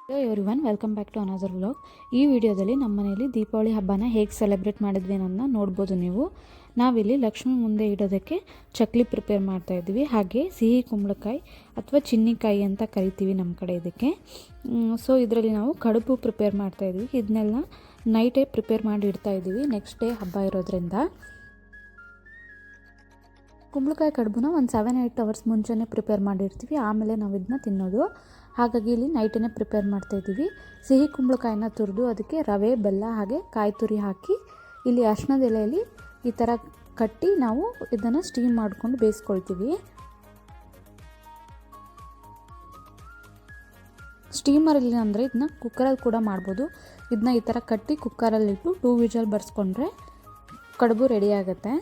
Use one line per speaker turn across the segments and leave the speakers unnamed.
Hello everyone, welcome back to another vlog. ಈ ವಿಡಿಯೋದಲ್ಲಿ ನಮ್ಮ ಮನೆಯಲ್ಲಿ ದೀಪಾವಳಿ ಹಬ್ಬನ ಹೇಗೆ ಸೆಲೆಬ್ರೇಟ್ ಮಾಡಿದ್ವಿ ಅನ್ನೋದನ್ನ ನೋಡ್ಬೋದು ನೀವು. ನಾವಿಲ್ಲಿ ಲಕ್ಷ್ಮಿ ಮುಂದೆ ಇಡೋದಕ್ಕೆ ಚಕ್ಲಿ ಪ್ರಿಪೇರ್ ಮಾಡ್ತಾಯಿದ್ವಿ. ಹಾಗೆ ಸಿಹಿ ಕುಂಬಳಕಾಯಿ ಅಥವಾ ಚಿನ್ನಿಕಾಯಿ ಅಂತ ಕರಿತೀವಿ ನಮ್ಮ ಕಡೆ ಇದಕ್ಕೆ. ಸೊ ಇದರಲ್ಲಿ ನಾವು ಕಡುಬು ಪ್ರಿಪೇರ್ ಮಾಡ್ತಾಯಿದ್ವಿ. ಇದನ್ನೆಲ್ಲ ನೈಟೇ ಪ್ರಿಪೇರ್ ಮಾಡಿ ಇಡ್ತಾಯಿದ್ವಿ, ನೆಕ್ಸ್ಟ್ ಡೇ ಹಬ್ಬ ಇರೋದ್ರಿಂದ. ಕುಂಬಳಕಾಯಿ ಕಡುಬುನ ಒಂದು 7-8 ಅವರ್ಸ್ ಮುಂಚೆನೇ ಪ್ರಿಪೇರ್ ಮಾಡಿರ್ತೀವಿ, ಆಮೇಲೆ ನಾವು ಇದನ್ನ ತಿನ್ನೋದು. ಹಾಗಾಗಿ ಇಲ್ಲಿ ನೈಟೇ ಪ್ರಿಪೇರ್ ಮಾಡ್ತಾಯಿದ್ದೀವಿ. ಸಿಹಿ ಕುಂಬಳಕಾಯಿನ ತುರಿದು ಅದಕ್ಕೆ ರವೆ, ಬೆಲ್ಲ ಹಾಗೆ ಕಾಯಿ ತುರಿ ಹಾಕಿ ಇಲ್ಲಿ ಅರಿಶಿಣದ ಎಲೆಯಲ್ಲಿ ಈ ಥರ ಕಟ್ಟಿ ನಾವು ಇದನ್ನು ಸ್ಟೀಮ್ ಮಾಡಿಕೊಂಡು ಬೇಯಿಸ್ಕೊಳ್ತೀವಿ. ಸ್ಟೀಮರಲ್ಲಿ ಅಂದರೆ ಇದನ್ನ ಕುಕ್ಕರಲ್ಲಿ ಕೂಡ ಮಾಡ್ಬೋದು. ಇದನ್ನ ಈ ಥರ ಕಟ್ಟಿ ಕುಕ್ಕರಲ್ಲಿಟ್ಟು 2 ವಿಷಲ್ ಬರ್ಸ್ಕೊಂಡ್ರೆ ಕಡುಬು ರೆಡಿ ಆಗುತ್ತೆ.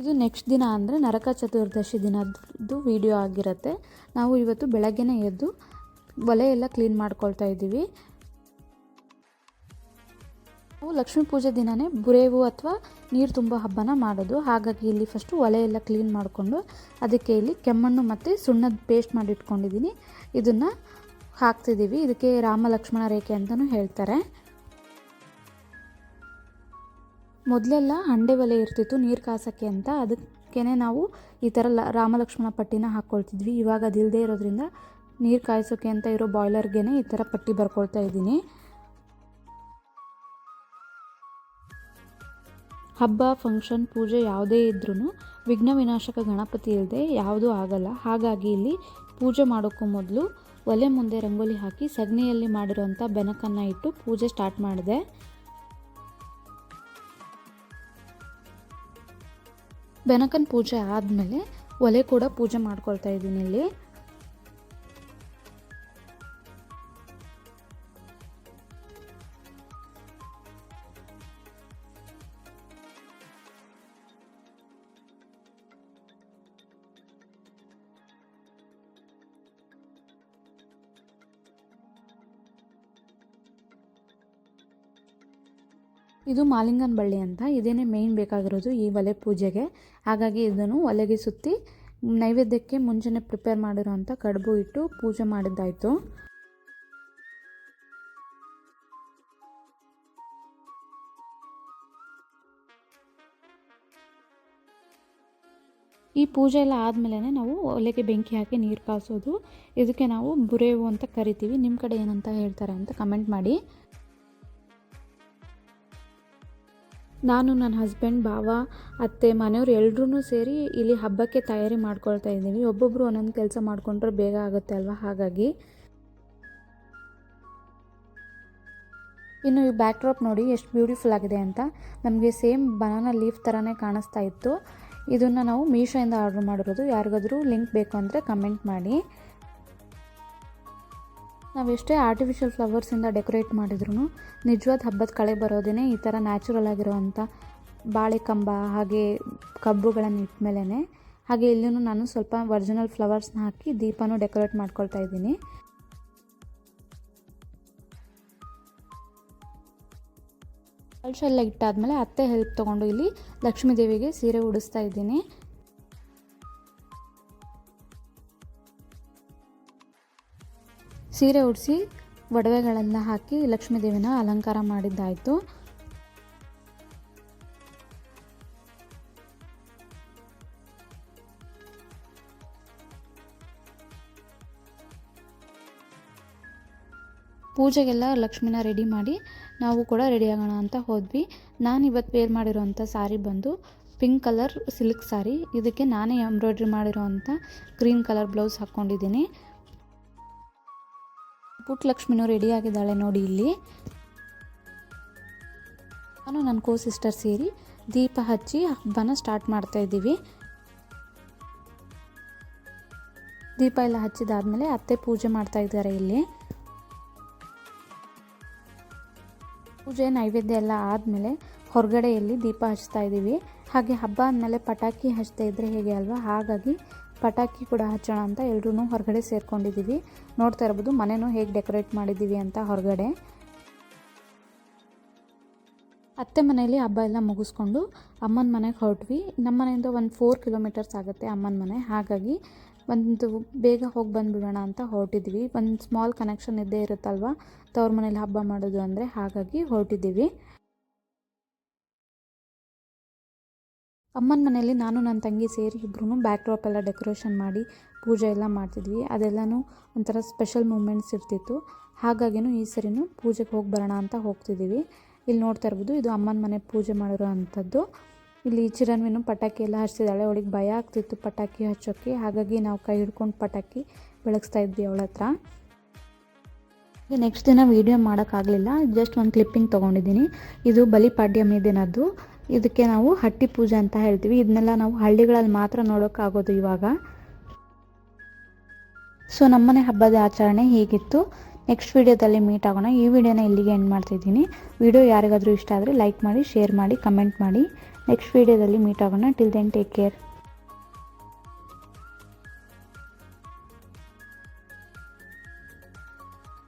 ಇದು ನೆಕ್ಸ್ಟ್ ದಿನ ಅಂದರೆ ನರಕ ಚತುರ್ದಶಿ ದಿನದ್ದು ವಿಡಿಯೋ ಆಗಿರುತ್ತೆ. ನಾವು ಇವತ್ತು ಬೆಳಗ್ಗೆನೇ ಎದ್ದು ಒಲೆ ಎಲ್ಲ ಕ್ಲೀನ್ ಮಾಡ್ಕೊಳ್ತಾ ಇದ್ದೀವಿ. ನಾವು ಲಕ್ಷ್ಮೀ ಪೂಜೆ ದಿನವೇ ಬುರೇವು ಅಥವಾ ನೀರು ತುಂಬ ಹಬ್ಬನ ಮಾಡೋದು. ಹಾಗಾಗಿ ಇಲ್ಲಿ ಫಸ್ಟು ಒಲೆ ಎಲ್ಲ ಕ್ಲೀನ್ ಮಾಡಿಕೊಂಡು ಅದಕ್ಕೆ ಇಲ್ಲಿ ಕೆಮ್ಮಣ್ಣು ಮತ್ತು ಸುಣ್ಣದ ಪೇಸ್ಟ್ ಮಾಡಿ ಇಟ್ಕೊಂಡಿದ್ದೀನಿ. ಇದನ್ನು ಹಾಕ್ತಿದ್ದೀವಿ. ಇದಕ್ಕೆ ರಾಮ ಲಕ್ಷ್ಮಣ ರೇಖೆ ಅಂತಲೂ ಹೇಳ್ತಾರೆ. ಮೊದಲೆಲ್ಲ ಹಂಡೆ ಒಲೆ ಇರ್ತಿತ್ತು ನೀರು ಕಾಸೋಕ್ಕೆ ಅಂತ, ಅದಕ್ಕೆ ನಾವು ಈ ಥರ ರಾಮ ಲಕ್ಷ್ಮಣ ಪಟ್ಟಿನ ಹಾಕ್ಕೊಳ್ತಿದ್ವಿ. ಇವಾಗ ಅದಿಲ್ಲದೆ ಇರೋದ್ರಿಂದ ನೀರು ಕಾಯಿಸೋಕ್ಕೆ ಅಂತ ಇರೋ ಬಾಯ್ಲರ್ಗೆ ಈ ಥರ ಪಟ್ಟಿ ಬರ್ಕೊಳ್ತಾ ಇದ್ದೀನಿ. ಹಬ್ಬ, ಫಂಕ್ಷನ್, ಪೂಜೆ ಯಾವುದೇ ಇದ್ರೂ ವಿಘ್ನ ವಿನಾಶಕ ಗಣಪತಿ ಇಲ್ಲದೆ ಯಾವುದೂ ಆಗಲ್ಲ. ಹಾಗಾಗಿ ಇಲ್ಲಿ ಪೂಜೆ ಮಾಡೋಕ್ಕೂ ಮೊದಲು ಒಲೆ ಮುಂದೆ ರಂಗೋಲಿ ಹಾಕಿ ಸಗಣಿಯಲ್ಲಿ ಮಾಡಿರೋಂಥ ಬೆನಕನ್ನು ಇಟ್ಟು ಪೂಜೆ ಸ್ಟಾರ್ಟ್ ಮಾಡಿದೆ. ಬೆನಕನ ಪೂಜೆ ಆದಮೇಲೆ ಒಲೆ ಕೂಡ ಪೂಜೆ ಮಾಡ್ಕೊಳ್ತಾ ಇದ್ದೀನಿ ಇಲ್ಲಿ. ಇದು ಮಾಲಿಂಗನ ಬಳ್ಳಿ ಅಂತ, ಇದೇನೇ ಮೇಯ್ನ್ ಬೇಕಾಗಿರೋದು ಈ ಒಲೆ ಪೂಜೆಗೆ. ಹಾಗಾಗಿ ಇದನ್ನು ಒಲೆಗೆ ಸುತ್ತಿ ನೈವೇದ್ಯಕ್ಕೆ ಮುಂಚೆನೇ ಪ್ರಿಪೇರ್ ಮಾಡಿರೋಂಥ ಕಡುಬು ಇಟ್ಟು ಪೂಜೆ ಮಾಡಿದ್ದಾಯಿತು. ಈ ಪೂಜೆ ಎಲ್ಲ ಆದಮೇಲೆ ನಾವು ಒಲೆಗೆ ಬೆಂಕಿ ಹಾಕಿ ನೀರು ಕಾಸೋದು. ಇದಕ್ಕೆ ನಾವು ಬುರೇವು ಅಂತ ಕರಿತೀವಿ. ನಿಮ್ಮ ಕಡೆ ಏನಂತ ಹೇಳ್ತಾರೆ ಅಂತ ಕಮೆಂಟ್ ಮಾಡಿ. ನಾನು, ನನ್ನ ಹಸ್ಬೆಂಡ್, ಭಾವ, ಅತ್ತೆ, ಮನೆಯವ್ರು ಎಲ್ಲರೂ ಸೇರಿ ಇಲ್ಲಿ ಹಬ್ಬಕ್ಕೆ ತಯಾರಿ ಮಾಡ್ಕೊಳ್ತಾ ಇದ್ದೀವಿ. ಒಬ್ಬೊಬ್ಬರು ಒಂದೊಂದು ಕೆಲಸ ಮಾಡಿಕೊಂಡ್ರೆ ಬೇಗ ಆಗುತ್ತೆ ಅಲ್ವಾ. ಹಾಗಾಗಿ ಇನ್ನು ಈ ಬ್ಯಾಕ್ ಡ್ರಾಪ್ ನೋಡಿ ಎಷ್ಟು ಬ್ಯೂಟಿಫುಲ್ ಆಗಿದೆ ಅಂತ. ನಮಗೆ ಸೇಮ್ ಬನಾನಾ ಲೀಫ್ ಥರನೇ ಕಾಣಿಸ್ತಾ ಇತ್ತು. ಇದನ್ನು ನಾವು ಮೀಶೋಯಿಂದ ಆರ್ಡ್ರ್ ಮಾಡಿರೋದು. ಯಾರಿಗಾದರೂ ಲಿಂಕ್ ಬೇಕು ಅಂದರೆ ಕಮೆಂಟ್ ಮಾಡಿ. ನಾವೆಷ್ಟೇ ಆರ್ಟಿಫಿಷಿಯಲ್ ಫ್ಲವರ್ಸಿಂದ ಡೆಕೋರೇಟ್ ಮಾಡಿದ್ರೂ ನಿಜವಾದ ಹಬ್ಬದ ಕಳೆ ಬರೋದೇ ಈ ಥರ ನ್ಯಾಚುರಲ್ ಆಗಿರೋವಂಥ ಬಾಳೆ ಕಂಬ ಹಾಗೆ ಕಬ್ಬುಗಳನ್ನು ಇಟ್ಟ ಮೇಲೇ. ಹಾಗೆ ಇಲ್ಲೂ ನಾನು ಸ್ವಲ್ಪ ಒರಿಜಿನಲ್ ಫ್ಲವರ್ಸ್ನ ಹಾಕಿ ದೀಪನೂ ಡೆಕೋರೇಟ್ ಮಾಡ್ಕೊಳ್ತಾ ಇದ್ದೀನಿ. ಕಳಶ ಎಲ್ಲ ಇಟ್ಟಾದಮೇಲೆ ಅತ್ತೆ ಹೆಲ್ಪ್ ತೊಗೊಂಡು ಇಲ್ಲಿ ಲಕ್ಷ್ಮೀ ದೇವಿಗೆ ಸೀರೆ ಉಡಿಸ್ತಾ ಇದ್ದೀನಿ. ಸೀರೆ ಉಡಿಸಿ ಒಡವೆಗಳೆಲ್ಲ ಹಾಕಿ ಲಕ್ಷ್ಮೀ ದೇವಿನ ಅಲಂಕಾರ ಮಾಡಿದ್ದಾಯಿತು. ಪೂಜೆಗೆಲ್ಲ ಲಕ್ಷ್ಮಿನ ರೆಡಿ ಮಾಡಿ ನಾವು ಕೂಡ ರೆಡಿ ಆಗೋಣ ಅಂತ ಹೋದ್ವಿ. ನಾನು ಇವತ್ತು ವೇರ್ ಮಾಡಿರೋಂಥ ಸಾರಿ ಬಂದು ಪಿಂಕ್ ಕಲರ್ ಸಿಲ್ಕ್ ಸಾರಿ. ಇದಕ್ಕೆ ನಾನೇ ಎಂಬ್ರಾಯ್ಡ್ರಿ ಮಾಡಿರೋಂಥ ಗ್ರೀನ್ ಕಲರ್ ಬ್ಲೌಸ್ ಹಾಕ್ಕೊಂಡಿದ್ದೀನಿ. ಪುಟ್ಟ ಲಕ್ಷ್ಮಿನೂ ರೆಡಿಯಾಗಿದ್ದಾಳೆ ನೋಡಿ ಇಲ್ಲಿ. ನಾನು ನನ್ನ ಕೋ ಸಿಸ್ಟರ್ ಸೇರಿ ದೀಪ ಹಚ್ಚಿ ಹಬ್ಬನ ಸ್ಟಾರ್ಟ್ ಮಾಡ್ತಾ ಇದ್ದೀವಿ. ದೀಪ ಎಲ್ಲ ಹಚ್ಚಿದಾದ್ಮೇಲೆ ಅತ್ತೆ ಪೂಜೆ ಮಾಡ್ತಾ ಇದ್ದಾರೆ ಇಲ್ಲಿ. ಪೂಜೆ ನೈವೇದ್ಯ ಎಲ್ಲ ಆದಮೇಲೆ ಹೊರಗಡೆಯಲ್ಲಿ ದೀಪ ಹಚ್ತಾ ಇದ್ದೀವಿ. ಹಾಗೆ ಹಬ್ಬ ಅಂದಮೇಲೆ ಪಟಾಕಿ ಹಚ್ತಾ ಇದ್ದರೆ ಹೇಗೆ ಅಲ್ವಾ, ಹಾಗಾಗಿ ಪಟಾಕಿ ಕೂಡ ಹಚ್ಚೋಣ ಅಂತ ಎಲ್ಲರೂ ಹೊರಗಡೆ ಸೇರ್ಕೊಂಡಿದ್ದೀವಿ. ನೋಡ್ತಾ ಇರ್ಬೋದು ಮನೆಯೂ ಹೇಗೆ ಡೆಕೋರೇಟ್ ಮಾಡಿದ್ದೀವಿ ಅಂತ ಹೊರಗಡೆ. ಅತ್ತೆ ಮನೆಯಲ್ಲಿ ಹಬ್ಬ ಎಲ್ಲ ಮುಗಿಸ್ಕೊಂಡು ಅಮ್ಮನ ಮನೆಗೆ ಹೊರಟ್ವಿ. ನಮ್ಮ ಮನೆಯಿಂದ ಒಂದು 4 ಕಿಲೋಮೀಟರ್ಸ್ ಆಗುತ್ತೆ ಅಮ್ಮನ ಮನೆ. ಹಾಗಾಗಿ ಒಂದು ಬೇಗ ಹೋಗಿ ಬಂದುಬಿಡೋಣ ಅಂತ ಹೊರಟಿದ್ವಿ. ಒಂದು ಸ್ಮಾಲ್ ಕನೆಕ್ಷನ್ ಇದ್ದೇ ಇರುತ್ತಲ್ವ ತವ್ರ ಮನೇಲಿ ಹಬ್ಬ ಮಾಡೋದು ಅಂದರೆ, ಹಾಗಾಗಿ ಹೊರಟಿದ್ದೀವಿ. ಅಮ್ಮನ ಮನೆಯಲ್ಲಿ ನಾನು ನನ್ನ ತಂಗಿ ಸೇರಿ ಇಬ್ಬರೂ ಬ್ಯಾಕ್ ಡ್ರಾಪ್ ಎಲ್ಲ ಡೆಕೋರೇಷನ್ ಮಾಡಿ ಪೂಜೆ ಎಲ್ಲ ಮಾಡ್ತಿದ್ವಿ. ಅದೆಲ್ಲನೂ ಒಂಥರ ಸ್ಪೆಷಲ್ ಮೂಮೆಂಟ್ಸ್ ಇರ್ತಿತ್ತು. ಹಾಗಾಗಿನೂ ಈ ಸರಿನೂ ಪೂಜೆಗೆ ಹೋಗಿ ಬರೋಣ ಅಂತ ಹೋಗ್ತಿದ್ದೀವಿ. ಇಲ್ಲಿ ನೋಡ್ತಾ ಇರ್ಬೋದು, ಇದು ಅಮ್ಮನ ಮನೆ ಪೂಜೆ ಮಾಡಿರೋ ಅಂಥದ್ದು. ಇಲ್ಲಿ ಚಿರನ್ವಿನೂ ಪಟಾಕಿ ಎಲ್ಲ ಹಚ್ಚಿದ್ದಾಳೆ. ಅವಳಿಗೆ ಭಯ ಆಗ್ತಿತ್ತು ಪಟಾಕಿ ಹಚ್ಚೋಕ್ಕೆ, ಹಾಗಾಗಿ ನಾವು ಕೈ ಹಿಡ್ಕೊಂಡು ಪಟಾಕಿ ಬೆಳಗಿಸ್ತಾ ಇದ್ವಿ ಅವಳ ಹತ್ರ. ನೆಕ್ಸ್ಟ್ ದಿನ ವೀಡಿಯೋ ಮಾಡೋಕ್ಕಾಗಲಿಲ್ಲ, ಜಸ್ಟ್ ಒಂದು ಕ್ಲಿಪ್ಪಿಂಗ್ ತೊಗೊಂಡಿದ್ದೀನಿ. ಇದು ಬಲಿಪಾಡ್ಯಮಿ ದಿನದ್ದು. ಇದಕ್ಕೆ ನಾವು ಹಟ್ಟಿ ಪೂಜೆ ಅಂತ ಹೇಳ್ತೀವಿ. ಇದನ್ನೆಲ್ಲ ನಾವು ಹಳ್ಳಿಗಳಲ್ಲಿ ಮಾತ್ರ ನೋಡೋಕ್ಕಾಗೋದು ಇವಾಗ. ಸೊ ನಮ್ಮನೆ ಹಬ್ಬದ ಆಚರಣೆ ಹೀಗಿತ್ತು. ನೆಕ್ಸ್ಟ್ ವೀಡಿಯೋದಲ್ಲಿ ಮೀಟ್ ಆಗೋಣ. ಈ ವಿಡಿಯೋನ ಇಲ್ಲಿಗೆ ಎಂಡ್ ಮಾಡ್ತಿದ್ದೀನಿ. ವಿಡಿಯೋ ಯಾರಿಗಾದರೂ ಇಷ್ಟ ಆದರೆ ಲೈಕ್ ಮಾಡಿ, ಶೇರ್ ಮಾಡಿ, ಕಮೆಂಟ್ ಮಾಡಿ. ನೆಕ್ಸ್ಟ್ ವೀಡಿಯೋದಲ್ಲಿ ಮೀಟ್ ಆಗೋಣ. Till then take care.